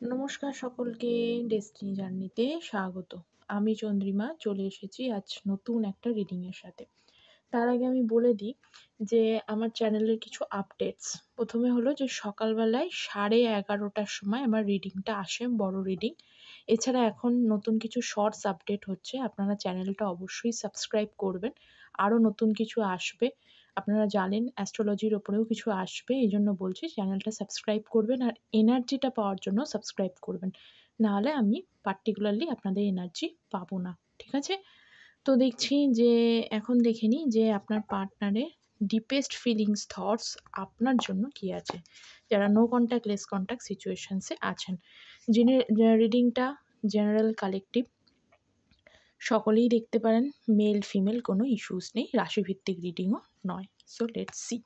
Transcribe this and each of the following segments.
নমস্কার সকলকে, ডেস্টিনি জার্নিতে স্বাগত। আমি চন্দ্রিমা চলে এসেছি আজ নতুন একটা রিডিং এর সাথে। তার আগে আমি বলে দিই যে আমার চ্যানেলের কিছু আপডেটস। প্রথমে হলো যে সকালবেলায় 11:30টার সময় আমার রিডিংটা আসে, বড় রিডিং। এছাড়া এখন নতুন কিছু শর্টস আপডেট হচ্ছে। আপনারা চ্যানেলটা অবশ্যই সাবস্ক্রাইব করবেন। আরও নতুন কিছু আসবে। আপনারা জানেন অ্যাস্ট্রোলজির ওপরেও কিছু আসবে। এজন্য বলছি চ্যানেলটা সাবস্ক্রাইব করবেন আর এনার্জিটা পাওয়ার জন্য সাবস্ক্রাইব করবেন। নাহলে আমি পার্টিকুলারলি আপনাদের এনার্জি পাবো না। ঠিক আছে? তো দেখছি যে এখন দেখে নিই যে আপনার পার্টনারের ডিপেস্ট ফিলিংস থটস আপনার জন্য কি আছে? যারা no contact, less contact situations এ আছেন। রিডিংটা জেনারেল কালেকটিভ। সকলেই দেখতে পারেন। মেল ফিমেল কোনো ইস্যুস নেই। রাশিভিত্তিক রিডিংও নয়। So let's see.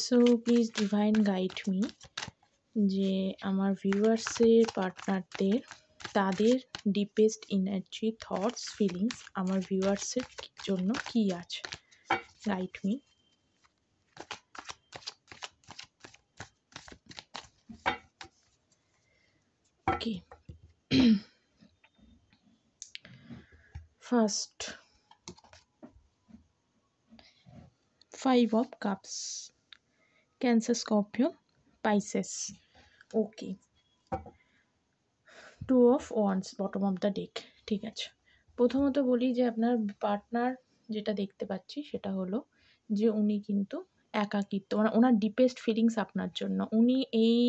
So please divine guide me যে আমার ভিউয়ার্সের পার্টনারদের তাদের ডিপেস্ট এনার্জি, থটস, ফিলিংস আমার ভিউয়ার্সের জন্য কি আছে? Guide me. Okay. First 5 of cups, cancer, Scorpio, Pisces. Okay. 2 of wands, bottom of the deck. ঠিক আছে। প্রথমত বলি যে আপনার পার্টনার যেটা দেখতে পাচ্ছি সেটা হলো যে উনি কিন্তু একাকিত্ব, মানে ওনার ডিপেস্ট ফিলিংস আপনার জন্য। উনি এই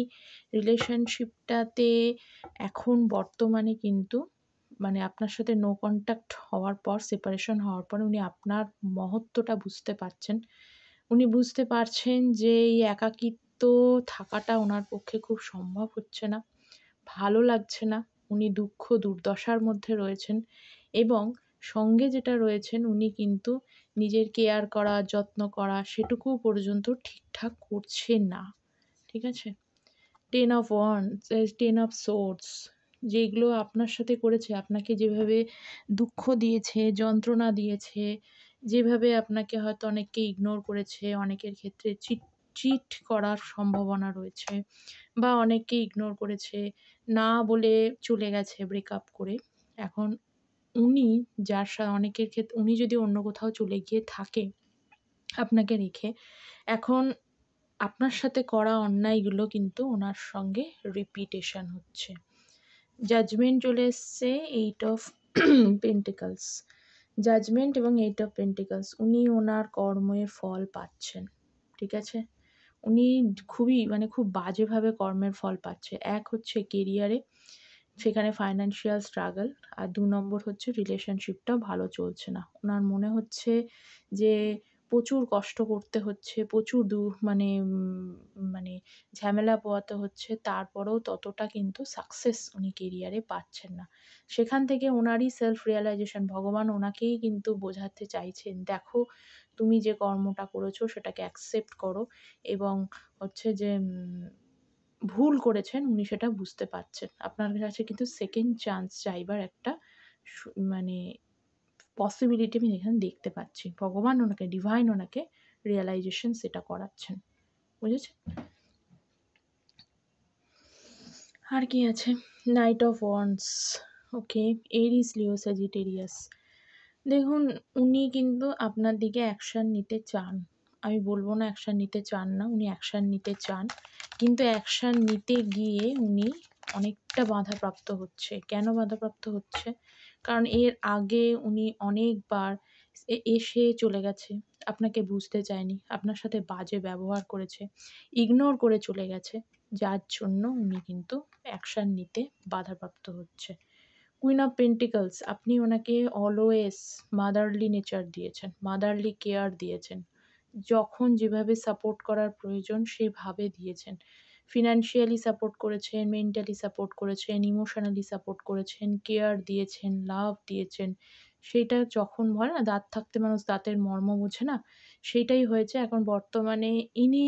রিলেশনশিপটাতে এখন বর্তমানে কিন্তু মানে আপনার সাথে নো কনট্যাক্ট হওয়ার পর, সেপারেশন হওয়ার পর উনি আপনার মহত্বটা বুঝতে পারছেন। উনি বুঝতে পারছেন যে এই একাকিত্ব থাকাটা ওনার পক্ষে খুব সম্ভব হচ্ছে না। ভালো লাগছে না। উনি দুঃখ দুর্দশার মধ্যে রয়েছেন এবং সঙ্গে যেটা রয়েছেন উনি কিন্তু নিজের কেয়ার করা, যত্ন করা সেটুকু পর্যন্ত ঠিকঠাক করছেন না। ঠিক আছে? 10 অফ ওয়ান্ডস, 10 অফ সোর্ডস, যেগুলো আপনার সাথে করেছে, আপনাকে যেভাবে দুঃখ দিয়েছে, যন্ত্রণা দিয়েছে, যেভাবে আপনাকে হয়তো অনেককে ইগনোর করেছে, অনেকের ক্ষেত্রে চিট করার সম্ভাবনা রয়েছে বা অনেককে ইগনোর করেছে, না বলে চলে গেছে ব্রেকআপ করে। এখন উনি অনেকের ক্ষেত্রে উনি যদি অন্য কোথাও চলে গিয়ে থাকে আপনাকে রেখে, এখন আপনার সাথে করা অন্যায়গুলো কিন্তু ওনার সঙ্গে রিপিটেশন হচ্ছে। জাজমেন্ট চলে এসছে, 8 অফ পেন্টিকলস। জাজমেন্ট এবং 8 অফ পেন্টিকলস। উনি ওনার কর্মের ফল পাচ্ছেন। ঠিক আছে? উনি খুবই মানে খুব বাজেভাবে কর্মের ফল পাচ্ছে। এক হচ্ছে কেরিয়ারে, সেখানে ফাইন্যান্সিয়াল স্ট্রাগল। আর ২ নম্বর হচ্ছে রিলেশনশিপটাও ভালো চলছে না। উনার মনে হচ্ছে যে প্রচুর কষ্ট করতে হচ্ছে, প্রচুর মানে ঝামেলা পোহাতে হচ্ছে। তারপরেও ততটা কিন্তু সাকসেস উনি কেরিয়ারে পাচ্ছেন না। সেখান থেকে ওনারই সেলফ রিয়ালাইজেশন, ভগবান ওনাকেই কিন্তু বোঝাতে চাইছেন, দেখো তুমি যে কর্মটা করেছো সেটাকে অ্যাকসেপ্ট করো এবং হচ্ছে যে ভুল করেছেন উনি সেটা বুঝতে পারছেন। আপনার কাছে কিন্তু সেকেন্ড চান্স চাইবার একটা মানে পসিবিলিটি আমি এখানে দেখতে পাচ্ছি। ভগবান ওনাকে, ডিভাইন ওনাকে রিয়ালাইজেশন সেটা করাচ্ছেন। বুঝেছেন? আর কি আছে? Knight of Wands. Okay. Aries, Leo, Sagittarius. দেখুন, উনি কিন্তু আপনার দিকে অ্যাকশন নিতে চান। আমি বলব না অ্যাকশন নিতে চান না, উনি অ্যাকশন নিতে চান। কিন্তু অ্যাকশন নিতে গিয়ে উনি অনেকটা বাধাপ্রাপ্ত হচ্ছে। কেন বাধাপ্রাপ্ত হচ্ছে? কারণ এর আগে উনি অনেকবার এসে চলে গেছে। আপনাকে বুঝতে চায়নি। আপনার সাথে বাজে ব্যবহার করেছে। ইগনোর করে চলে গেছে। যার জন্য উনি কিন্তু অ্যাকশন নিতে বাধাপ্রাপ্ত হচ্ছে। কুইন অফ পেন্টিকলস, আপনি ওনাকে অলওয়েজ মাদারলি নেচার দিয়েছেন, মাদারলি কেয়ার দিয়েছেন। যখন যেভাবে সাপোর্ট করার প্রয়োজন সেভাবে দিয়েছেন। ফিনান্সিয়ালি সাপোর্ট করেছেন, মেন্টালি সাপোর্ট করেছেন, ইমোশনালি সাপোর্ট করেছেন, কেয়ার দিয়েছেন, লাভ দিয়েছেন। সেইটা যখন বলে না দাঁত থাকতে মানুষ দাঁতের মর্ম বোঝে না? সেইটাই হয়েছে এখন বর্তমানে ইনি।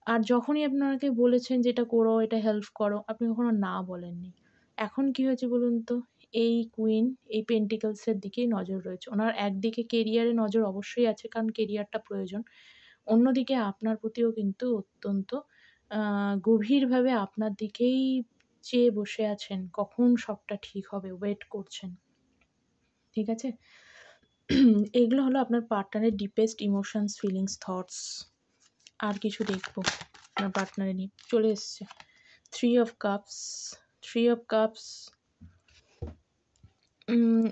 আর যখনই আপনি ওনাকে বলেছেন যে এটা করো, এটা হেল্প করো, আপনি কখনো না বলেননি। এখন কি হয়েছে বলুন তো? এই কুইন, এই পেন্টিকলসের দিকেই নজর রয়েছে। ওনার একদিকে কেরিয়ারে নজর অবশ্যই আছে কারণ কেরিয়ারটা প্রয়োজন। অন্যদিকে আপনার প্রতিও কিন্তু অত্যন্ত গভীরভাবে আপনার দিকেই চেয়ে বসে আছেন। কখন সবটা ঠিক হবে ওয়েট করছেন। ঠিক আছে? এগুলো হলো আপনার পার্টনারের ডিপেস্ট ইমোশনস, ফিলিংস, থটস। আর কিছু দেখব আপনার পার্টনারের নিয়ে। চলে এসছে। 3 অফ কাপস, 3 অফ কাপস।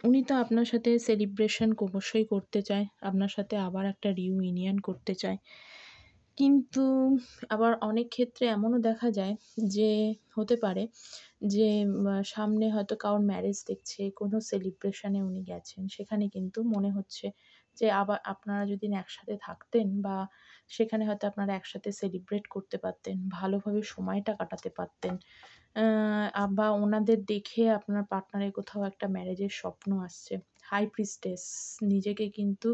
উনি তো আপনার সাথে সেলিব্রেশন অবশ্যই করতে চায়। আপনার সাথে আবার একটা রিউনিয়ন করতে চায়। কিন্তু আবার অনেক ক্ষেত্রে এমনও দেখা যায় যে হতে পারে যে সামনে হয়তো কারোর ম্যারেজ দেখছে, কোনো সেলিব্রেশন এ উনি গেছেন। সেখানে কিন্তু মনে হচ্ছে যে আবার আপনারা যদি একসাথে থাকতেন বা সেখানে হয়তো আপনারা একসাথে সেলিব্রেট করতে পারতেন, ভালোভাবে সময়টা কাটাতে পারতেন। বা ওনাদের দেখে আপনার পার্টনারের কোথাও একটা ম্যারেজের স্বপ্ন আসছে। হাই প্রিস্টেস নিজেকে কিন্তু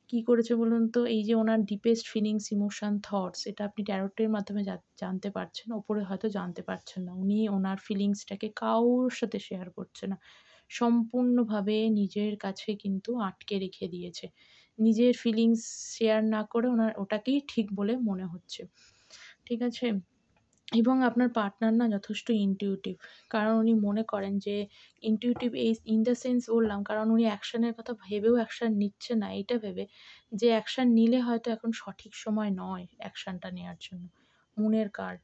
কি করেছে বলুন তো? এই যে ওনার ডিপেস্ট ফিলিংস, ইমোশন, থটস এটা আপনি ট্যারোটের মাধ্যমে জানতে পারছেন। ওপরে হয়তো জানতে পারছেন না। উনি ওনার ফিলিংসটাকে কারোর সাথে শেয়ার করছে না। সম্পূর্ণভাবে নিজের কাছে কিন্তু আটকে রেখে দিয়েছে। নিজের ফিলিংস শেয়ার না করে ওনার ওটাকেই ঠিক বলে মনে হচ্ছে। ঠিক আছে? এবং আপনার পার্টনার না যথেষ্ট ইনটিউটিভ। কারণ উনি মনে করেন যে ইনটিউটিভ এই ইন দ্য সেন্স বললাম কারণ উনি অ্যাকশনের কথা ভেবেও অ্যাকশন নিচ্ছে না এইটা ভেবে যে অ্যাকশন নিলে হয়তো এখন সঠিক সময় নয় অ্যাকশনটা নেয়ার জন্য। মুনের কার্ড।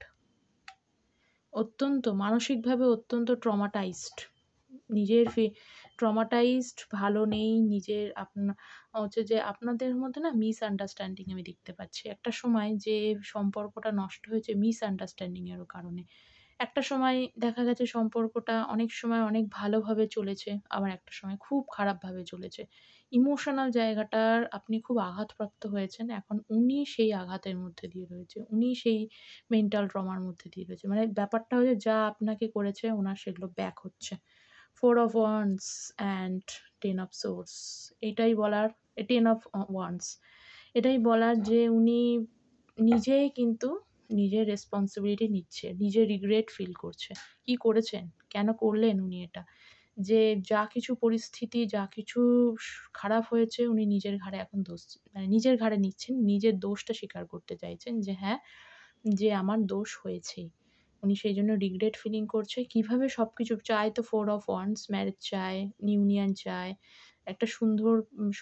অত্যন্ত মানসিকভাবে অত্যন্ত ট্রমাটাইজড। নিজের ট্রমাটাইজড ভালো নেই। নিজের হচ্ছে যে আপনাদের মধ্যে না মিসআন্ডারস্ট্যান্ডিং আমি দেখতে পাচ্ছি। একটা সময় যে সম্পর্কটা নষ্ট হয়েছে মিসআন্ডারস্ট্যান্ডিং এরও কারণে। একটা সময় দেখা গেছে সম্পর্কটা অনেক সময় অনেক ভালোভাবে চলেছে, আবার একটা সময় খুব খারাপভাবে চলেছে। ইমোশনাল জায়গাটার আপনি খুব আঘাতপ্রাপ্ত হয়েছেন। এখন উনি সেই আঘাতের মধ্যে দিয়ে রয়েছে। উনি সেই মেন্টাল ট্রমার মধ্যে দিয়ে রয়েছে। মানে ব্যাপারটা হচ্ছে যা আপনাকে করেছে উনার সেগুলো ব্যাক হচ্ছে। 4 of Wands and 10 of Swords এটাই বলার 10 of Wands এটাই বলার যে উনি নিজেই কিন্তু নিজের রেসপনসিবিলিটি নিচ্ছে। নিজে রিগ্রেট ফিল করছে। কি করেছেন? কেন করলেন উনি এটা? যে যা কিছু পরিস্থিতি, যা কিছু খারাপ হয়েছে উনি নিজের ঘাড়ে এখন দোষ মানে নিজের ঘাড়ে নিচ্ছেন। নিজের দোষটা স্বীকার করতে চাইছেন যে হ্যাঁ, যে আমার দোষ হয়েছেই। উনি সেইজন্য রিগ্রেট ফিলিং করছে। কিভাবে সবকিছু চায় তো 4 অফ ওয়ান্ডস ম্যারেজ চায়, ইউনিয়ন চায়, একটা সুন্দর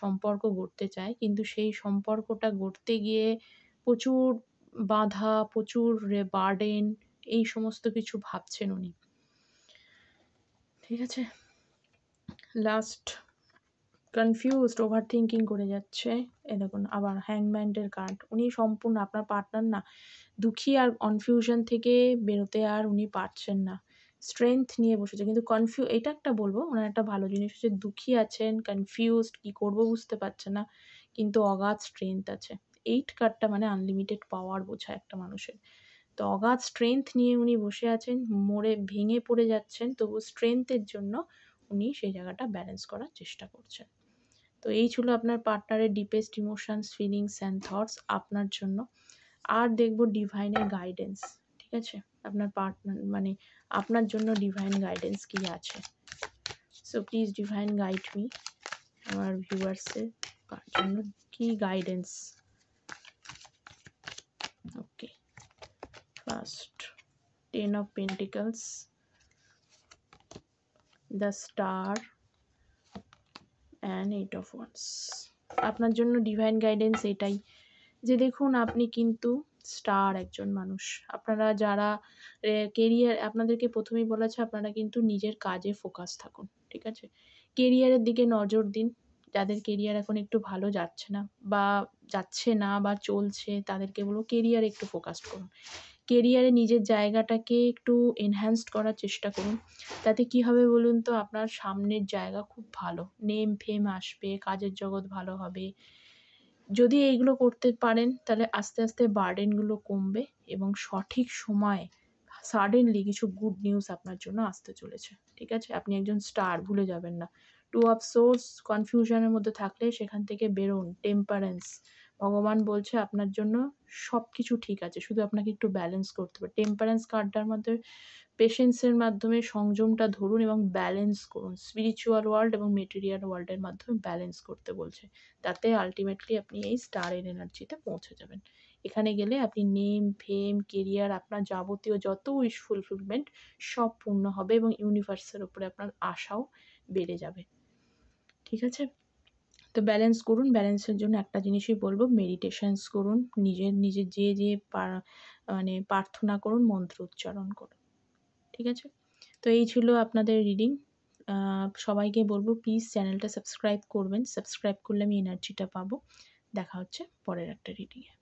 সম্পর্ক গড়তে চায়। কিন্তু সেই সম্পর্কটা গড়তে গিয়ে প্রচুর বাধা, প্রচুর বার্ডেন এই সমস্ত কিছু ভাবছেন উনি। ঠিক আছে? লাস্ট কনফিউজড, ওভারথিংকিং করে যাচ্ছে। এই দেখুন আবার হ্যাংম্যানের কার্ড। উনি সম্পূর্ণ আপনার পার্টনার না দুঃখী আর কনফিউশন থেকে বেরোতে আর উনি পারছেন না। স্ট্রেংথ নিয়ে বসেছে। কিন্তু এটা একটা বলব উনার একটা ভালো জিনিস হচ্ছে দুঃখী আছেন, কনফিউজড কি করব বুঝতে পারছেন না। কিন্তু অগাধ স্ট্রেংথ আছে। 8 কার্ডটা মানে আনলিমিটেড পাওয়ার বোঝায় একটা মানুষের। তো অগাধ স্ট্রেংথ নিয়ে উনি বসে আছেন, ভেঙে পড়ে যাচ্ছেন। তবু স্ট্রেংথ এর জন্য উনি সেই জায়গাটা ব্যালেন্স করার চেষ্টা করছেন। তো এই ছিল আপনার পার্টনারের deepest emotions, feelings and thoughts আপনার জন্য। আর দেখব ডিভাইনের গাইডেন্স। ঠিক আছে? আপনার পার্টনার মানে আপনার জন্য ডিভাইন গাইডেন্স কি আছে? So please divine guide me. আমার ভিউয়ার্সের জন্য কি guidance? Okay. First 10 of pentacles, the star and 8 of wands. আপনার জন্য ডিভাইন গাইডেন্স এটাই যে দেখুন আপনি কিন্তু স্টার একজন মানুষ। আপনারা যারা কেরিয়ার আপনাদেরকে প্রথমেই বলা আছে আপনারা কিন্তু নিজের কাজে ফোকাস থাকুন। ঠিক আছে? কেরিয়ারের দিকে নজর দিন। যাদের কেরিয়ার এখন একটু ভালো যাচ্ছে না বা চলছে তাদেরকে বলব কেরিয়ারে একটু ফোকাস করুন। কেরিয়ারে নিজের জায়গাটাকে একটু এনহ্যান্সড করার চেষ্টা করুন। তাতে কি হবে বলুন তো আপনার সামনের জায়গা খুব ভালো। নেম ফেম আসবে, কাজের জগৎ ভালো হবে। যদি এইগুলো করতে পারেন তাহলে আস্তে, আস্তে বার্ডেনগুলো কমবে এবং সঠিক সময়ে সাডেনলি কিছু গুড নিউজ আপনার জন্য আসতে চলেছে। ঠিক আছে? আপনি একজন স্টার ভুলে যাবেন না। 2 অফ সোর্স কনফিউশন এর মধ্যে থাকলে সেখান থেকে বেরোন। টেম্পারেন্স ভগবান বলছে আপনার জন্য সবকিছু ঠিক আছে। শুধু আপনাকে একটু ব্যালেন্স করতে হবে। টেম্পারেন্স কার্ডটার মধ্যে পেশেন্সের মাধ্যমে সংযমটা ধরুন এবং ব্যালেন্স করুন। স্পিরিচুয়াল ওয়ার্ল্ড এবং মেটেরিয়াল ওয়ার্ল্ডের মাধ্যমে ব্যালেন্স করতে বলছে। তাতে আল্টিমেটলি আপনি এই স্টারের এনার্জিতে পৌঁছে যাবেন। এখানে গেলে আপনি নেম, ফেম, কেরিয়ার আপনার যাবতীয় যত উইশ ফুলফিলমেন্ট সব পূর্ণ হবে এবং ইউনিভার্সের উপরে আপনার আশাও বেড়ে যাবে। ঠিক আছে? তো ব্যালেন্স করুন। ব্যালেন্সের জন্য একটা জিনিসই বলব, মেডিটেশনস করুন। নিজের যে মানে প্রার্থনা করুন, মন্ত্র উচ্চারণ করুন। ঠিক আছে? তো এই ছিল আপনাদের রিডিং। সবাইকে বলব প্লিজ চ্যানেলটা সাবস্ক্রাইব করবেন। সাবস্ক্রাইব করলে আমি এনার্জিটা পাবো। দেখা হচ্ছে পরের একটা রিডিংয়ে।